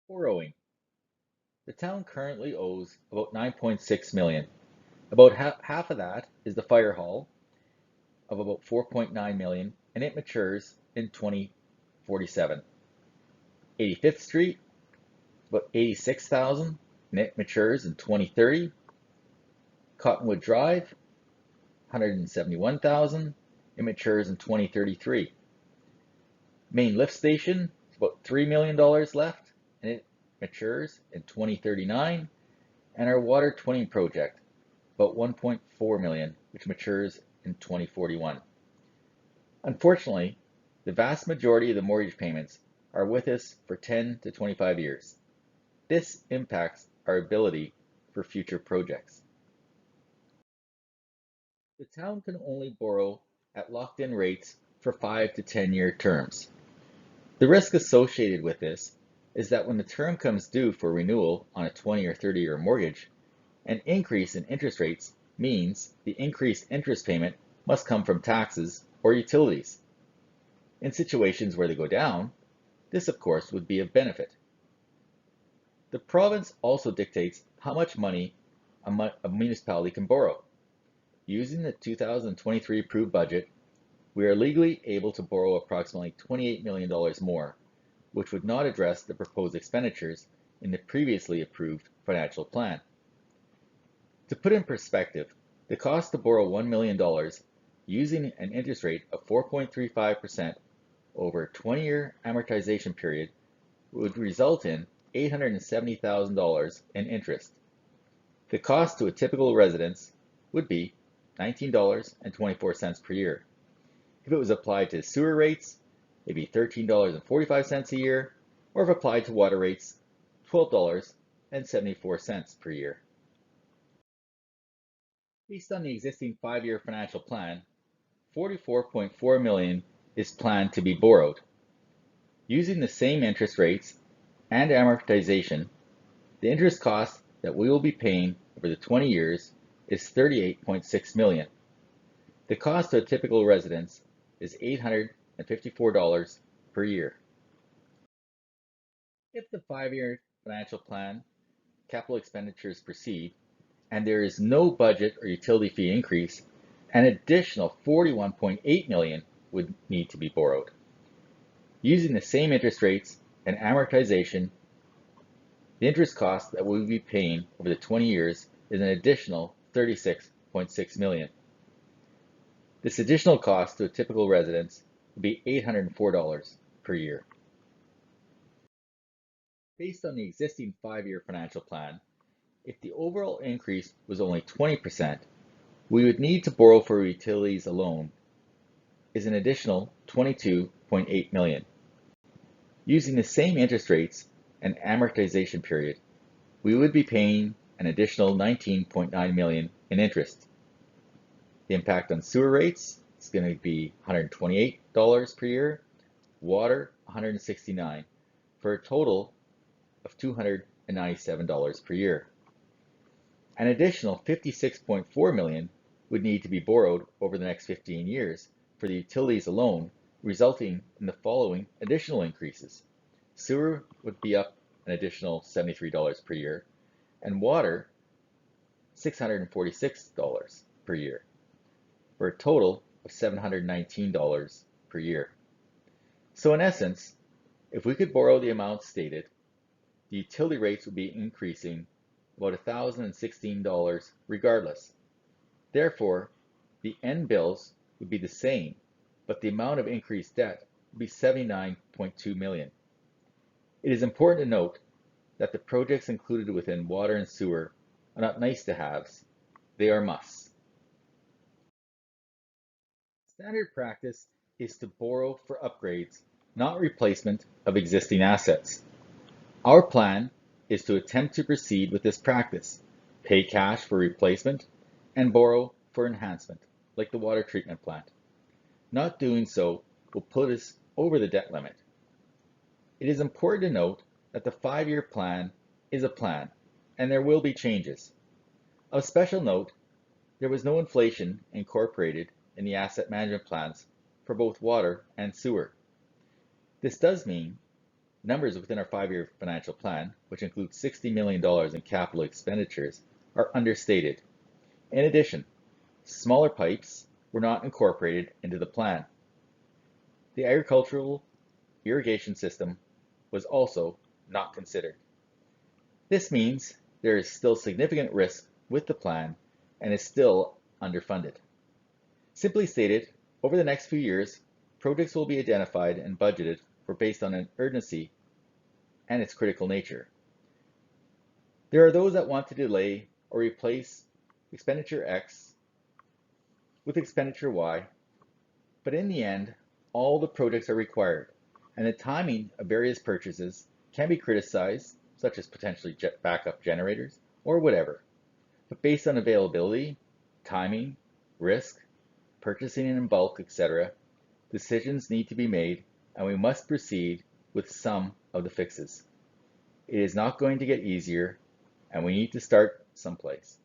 Borrowing. The town currently owes about 9.6 million. About half of that is the fire hall of about 4.9 million, and it matures in 2047. 85th Street, about 86,000, and it matures in 2030. Cottonwood Drive, 171,000, it matures in 2033. Main lift station, about $3 million left, and it matures in 2039. And our water twinning project, about 1.4 million, which matures in 2041. Unfortunately, the vast majority of the mortgage payments are with us for 10 to 25 years. This impacts our ability for future projects. The town can only borrow at locked-in rates for 5 to 10-year terms. The risk associated with this is that when the term comes due for renewal on a 20 or 30-year mortgage, an increase in interest rates means the increased interest payment must come from taxes or utilities. In situations where they go down, this of course would be of benefit. The province also dictates how much money a municipality can borrow. Using the 2023 approved budget, we are legally able to borrow approximately $28 million more, which would not address the proposed expenditures in the previously approved financial plan. To put in perspective, the cost to borrow $1 million using an interest rate of 4.35% over a 20-year amortization period would result in $870,000 in interest. The cost to a typical residence would be $19.24 per year. If it was applied to sewer rates, it'd be $13.45 a year, or if applied to water rates, $12.74 per year. Based on the existing 5-year financial plan, $44.4 million is planned to be borrowed. Using the same interest rates and amortization, the interest cost that we will be paying over the 20 years is $38.6 million. The cost to a typical residence is $854 per year. If the 5-year financial plan capital expenditures proceed and there is no budget or utility fee increase, an additional $41.8 million would need to be borrowed. Using the same interest rates and amortization, the interest cost that we will be paying over the 20 years is an additional $36.6 million. This additional cost to a typical residence would be $804 per year. Based on the existing 5-year financial plan, if the overall increase was only 20%, we would need to borrow for utilities alone is an additional $22.8 million. Using the same interest rates and amortization period, we would be paying an additional $19.9 million in interest. The impact on sewer rates is going to be $128 per year, water $169, for a total of $297 per year. An additional $56.4 million would need to be borrowed over the next 15 years for the utilities alone, resulting in the following additional increases. Sewer would be up an additional $73 per year, and water $646 per year, for a total of $719 per year. So in essence, if we could borrow the amount stated, the utility rates would be increasing about $1,016 regardless. Therefore, the end bills would be the same, but the amount of increased debt would be $79.2 million. It is important to note that the projects included within water and sewer are not nice to haves, they are musts. Standard practice is to borrow for upgrades, not replacement of existing assets. Our plan is to attempt to proceed with this practice, pay cash for replacement, and borrow for enhancement, like the water treatment plant. Not doing so will put us over the debt limit. It is important to note that the 5-year plan is a plan, and there will be changes. Of special note, there was no inflation incorporated in the asset management plans for both water and sewer. This does mean Numbers within our 5-year financial plan, which includes $60 million in capital expenditures, are understated. In addition, smaller pipes were not incorporated into the plan. The agricultural irrigation system was also not considered. This means there is still significant risk with the plan and is still underfunded. Simply stated, over the next few years, projects will be identified and budgeted for based on an urgency and its critical nature. There are those that want to delay or replace expenditure X with expenditure Y, but in the end, all the projects are required, and the timing of various purchases can be criticized, such as potentially backup generators or whatever. But based on availability, timing, risk, purchasing in bulk, etc., decisions need to be made, and we must proceed with some of the fixes. It is not going to get easier, and we need to start someplace.